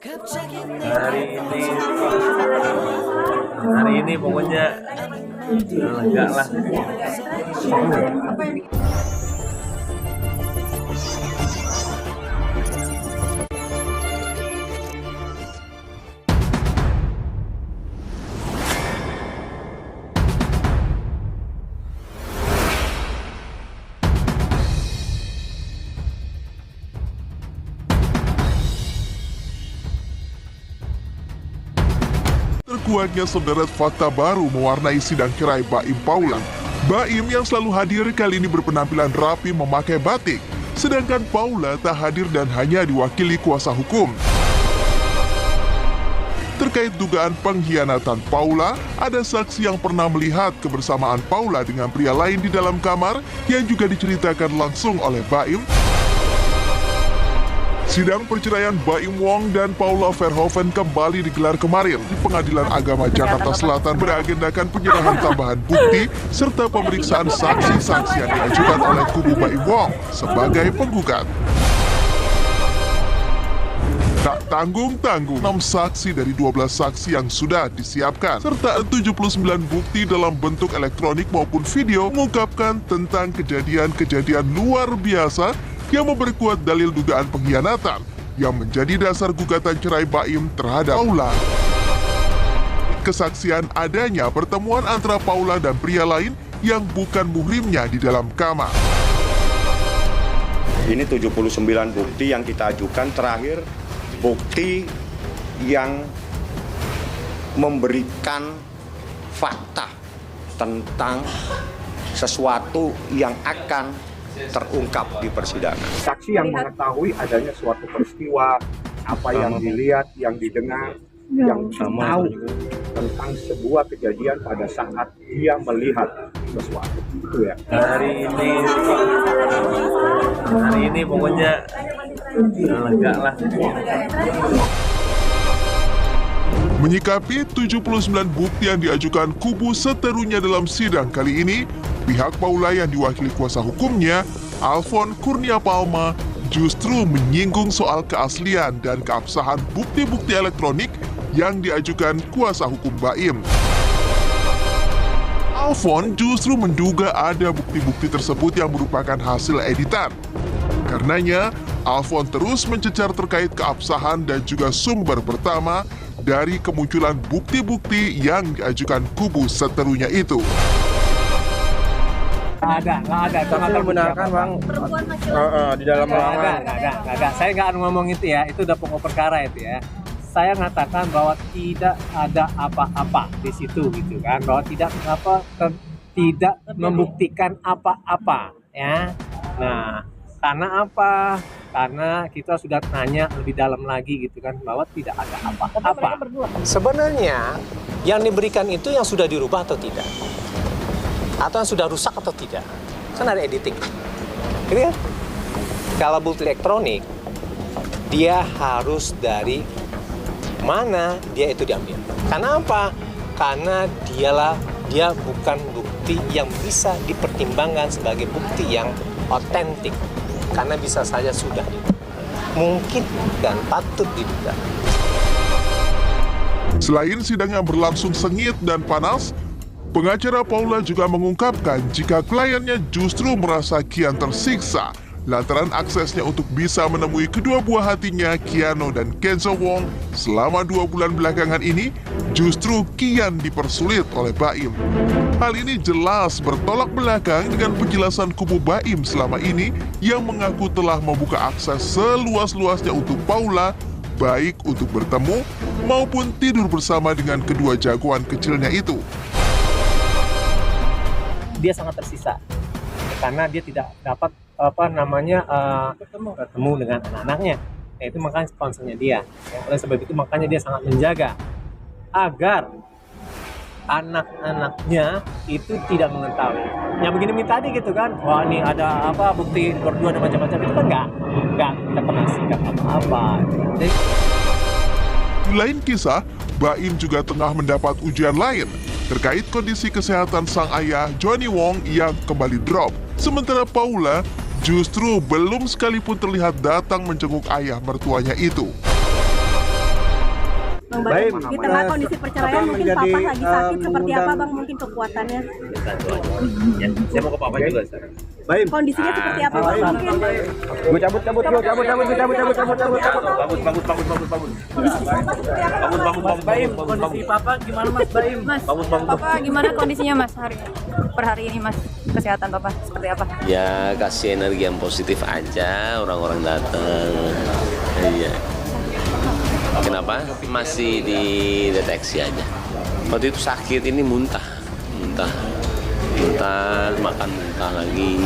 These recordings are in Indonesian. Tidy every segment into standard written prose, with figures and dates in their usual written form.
Hari ini pokoknya lega lah. Terkuaknya sederet fakta baru mewarnai sidang cerai Baim Paula. Baim yang selalu hadir kali ini berpenampilan rapi memakai batik, sedangkan Paula tak hadir dan hanya diwakili kuasa hukum. Terkait dugaan pengkhianatan Paula, ada saksi yang pernah melihat kebersamaan Paula dengan pria lain di dalam kamar yang juga diceritakan langsung oleh Baim. Sidang perceraian Baim Wong dan Paula Verhoeven kembali digelar kemarin di Pengadilan Agama Jakarta Selatan beragendakan penyerahan tambahan bukti serta pemeriksaan saksi-saksi yang diajukan oleh kubu Baim Wong sebagai penggugat. Tak tanggung-tanggung, 6 saksi dari 12 saksi yang sudah disiapkan, serta 79 bukti dalam bentuk elektronik maupun video mengungkapkan tentang kejadian-kejadian luar biasa yang memperkuat dalil dugaan pengkhianatan yang menjadi dasar gugatan cerai Baim terhadap Paula. Kesaksian adanya pertemuan antara Paula dan pria lain yang bukan muhrimnya di dalam kamar. Ini 79 bukti yang kita ajukan, terakhir bukti yang memberikan fakta tentang sesuatu yang akan terungkap di persidangan. Saksi yang mengetahui adanya suatu peristiwa, apa yang dilihat, yang didengar, yang tahu tentang sebuah kejadian pada saat dia melihat sesuatu. Itu ya. Hari ini pokoknya lega lah. Menyikapi 79 bukti yang diajukan kubu seterunya dalam sidang kali ini, pihak Paula yang diwakili kuasa hukumnya, Alfon Kurnia Palma, justru menyinggung soal keaslian dan keabsahan bukti-bukti elektronik yang diajukan kuasa hukum Baim. Alfon justru menduga ada bukti-bukti tersebut yang merupakan hasil editan. Karenanya, Alfon terus mencecar terkait keabsahan dan juga sumber pertama dari kemunculan bukti-bukti yang diajukan kubu seterunya itu. Nggak ada. Itu nggak membenarkan bang. Di dalam ruangan. Nggak ada. Saya nggak ngomong itu ya. Itu udah pokok perkara itu ya. Saya mengatakan bahwa tidak ada apa-apa di situ gitu kan. Bahwa tidak membuktikan apa-apa ya. Nah, karena apa? Karena kita sudah tanya lebih dalam lagi gitu kan, bahwa tidak ada apa-apa. Sebenarnya yang diberikan itu yang sudah dirubah atau tidak? Atau yang sudah rusak atau tidak? Kan ada editing. Gitu kan? Kalau bukti elektronik, dia harus dari mana dia itu diambil. Karena apa? Karena dia bukan bukti yang bisa dipertimbangkan sebagai bukti yang otentik. Karena bisa saja sudah mungkin dan patut diduga. Selain sidang yang berlangsung sengit dan panas, pengacara Paula juga mengungkapkan jika kliennya justru merasa kian tersiksa lantaran aksesnya untuk bisa menemui kedua buah hatinya, Keanu dan Kenzo Wong, selama 2 bulan belakangan ini justru kian dipersulit oleh Baim. Hal ini jelas bertolak belakang dengan penjelasan kubu Baim selama ini yang mengaku telah membuka akses seluas-luasnya untuk Paula, baik untuk bertemu maupun tidur bersama dengan kedua jagoan kecilnya itu. Dia sangat tersisa karena dia tidak dapat bertemu dengan anak-anaknya. Nah, itu makanya concernnya dia. Oleh sebab itu makanya dia sangat menjaga agar anak-anaknya itu tidak mengetahui. Yang begini tadi gitu kan, wah ini ada apa bukti berdua dan macam-macam, itu kan enggak kita pernah sikap apa-apa. Di lain kisah, Baim juga tengah mendapat ujian lain terkait kondisi kesehatan sang ayah Johnny Wong yang kembali drop. Sementara Paula justru belum sekalipun terlihat datang menjenguk ayah mertuanya itu. Bang Baim, di tengah kondisi perceraian mungkin Papa lagi sakit seperti apa Bang? Mungkin kekuatannya? Satu aja. Ya, saya mau ke Papa juga sekarang. Baim. Kondisinya seperti apa Bang? Mungkin Gue cabut. Bagus. Baim, kondisi Papa gimana Mas Baim? Mas, Bagus. Papa gimana kondisinya Mas per hari ini Mas? Kesehatan Papa seperti apa? Ya kasih energi yang positif aja, orang-orang datang. Iya. Kenapa? Masih dideteksi aja. Waktu itu sakit, ini muntah, makan muntah lagi.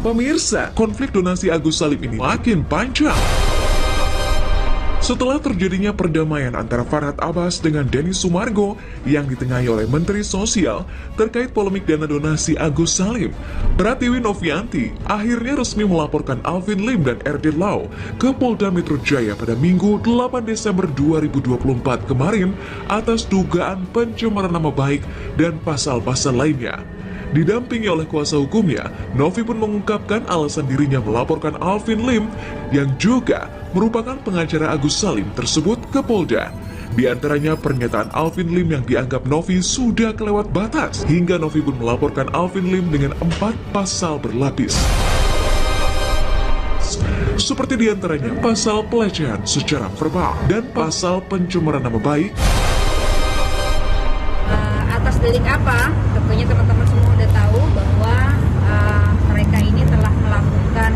Pemirsa, konflik donasi Agus Salim ini makin panjang. Setelah terjadinya perdamaian antara Farhad Abbas dengan Denny Sumargo yang ditengahi oleh Menteri Sosial terkait polemik dana donasi Agus Salim, Pratiwi Novianti akhirnya resmi melaporkan Alvin Lim dan Erdin Lau ke Polda Metro Jaya pada Minggu 8 Desember 2024 kemarin atas dugaan pencemaran nama baik dan pasal-pasal lainnya. Didampingi oleh kuasa hukumnya, Novi pun mengungkapkan alasan dirinya melaporkan Alvin Lim yang juga merupakan pengacara Agus Salim tersebut ke Polda. Di antaranya pernyataan Alvin Lim yang dianggap Novi sudah kelewat batas, hingga Novi pun melaporkan Alvin Lim dengan 4 pasal berlapis. Seperti diantaranya pasal pelecehan secara verbal dan pasal pencemaran nama baik. Atas delik apa? Tentunya teman-teman semua udah tahu bahwa mereka ini telah melakukan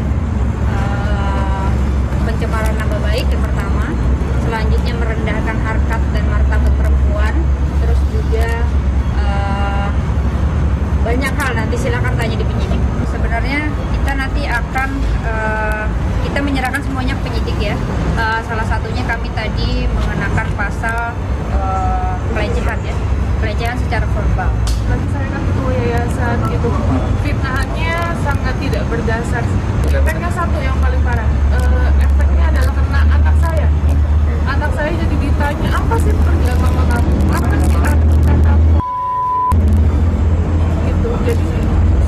pencemaran nama baik yang pertama, selanjutnya merendahkan harkat dan martabat perempuan, terus juga banyak hal, nanti silakan tanya di penyidik. Sebenarnya kita nanti akan kita menyerahkan semuanya ke penyidik ya. Salah satunya kami tadi mengenakan pasal pelecehan ya. Pelecehan secara verbal. Bagi saya kan ketua yayasan gitu, fitnahannya sangat tidak berdasar. Efeknya satu yang paling parah, efeknya adalah kena anak saya. Anak saya jadi ditanya, apa sih pekerjaan mama kamu? Apa sih arti kata gitu, jadi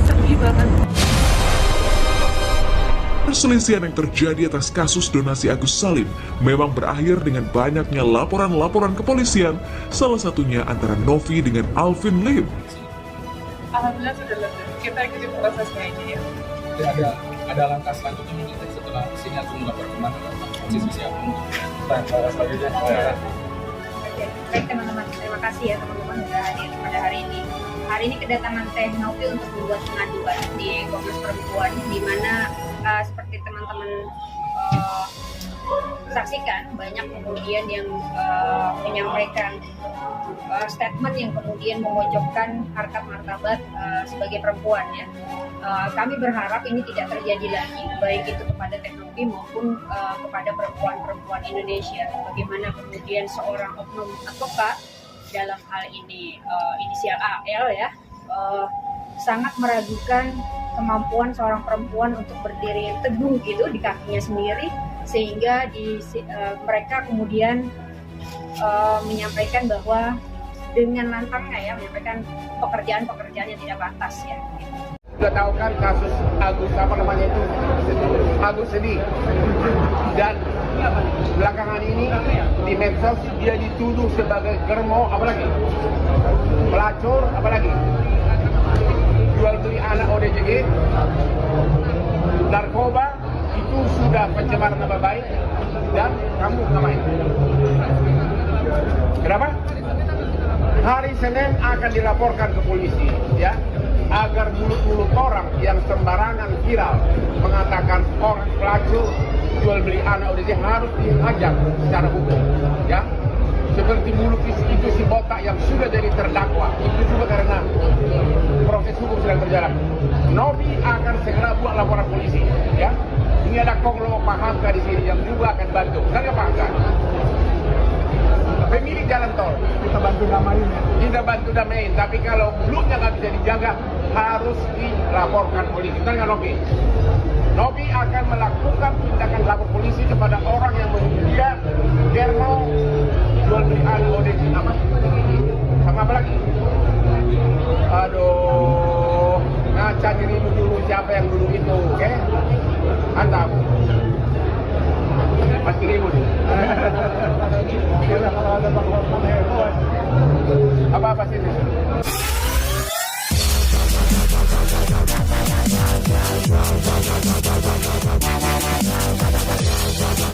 sedih banget. Perselisihan yang terjadi atas kasus donasi Agus Salim memang berakhir dengan banyaknya laporan-laporan kepolisian, salah satunya antara Novi dengan Alvin Lim. Alhamdulillah sudah lega. Kita ikuti prosesnya aja ya. Ada langkah selanjutnya mungkin setelah sini aku melaporkan kemana posisi siapa langkah selanjutnya. Baik teman-teman, terima kasih ya teman-teman sudah hadir pada hari ini. Hari ini kedatangan Teh Novi untuk membuat pengaduan di Komnas Perempuan, di mana seperti teman-teman saksikan banyak kemudian yang menyampaikan statement yang kemudian memojokkan harkat martabat sebagai perempuan ya. Kami berharap ini tidak terjadi lagi, baik itu kepada Teh Novi maupun kepada perempuan-perempuan Indonesia. Bagaimana kemudian seorang oknum advokat dalam hal ini inisial AL ya sangat meragukan kemampuan seorang perempuan untuk berdiri teguh gitu di kakinya sendiri, sehingga mereka kemudian menyampaikan bahwa dengan lantangnya ya menyampaikan pekerjaan-pekerjaan yang tidak pantas ya. Sudah tahu kan kasus Agus Agus sedih, dan belakangan ini di medsos dia dituduh sebagai germo, apalagi pelacur, apalagi jual beli anak ODJG, narkoba, itu sudah pencemaran nama baik dan kamu ngapain? Kenapa? Hari Senin akan dilaporkan ke polisi ya, agar mulut-mulut orang yang sembarangan viral mengatakan orang pelacur jual beli anak ODJG harus dihajar secara hukum ya. Seperti mulut itu si botak yang sudah jadi terdakwa, itu juga karena proses hukum sedang berjalan. Novi akan segera buat laporan polisi, ya. Ini ada Konglo Pahamka di sini yang juga akan bantu. Saya Pahamka. pemilik jalan tol. Kita bantu damain. Kita bantu damain. Tapi kalau hulunya nggak bisa dijaga, harus dilaporkan polisi. Betul nggak, Nopi? Nopi akan melakukan tindakan lapor polisi kepada orang yang menyedia termo jual beli ODC apa? Sama apa lagi? Aduh, ngaca dirimu dulu siapa yang dulu itu, oke? Mantap. Pasti ribut. Apa-apa sih?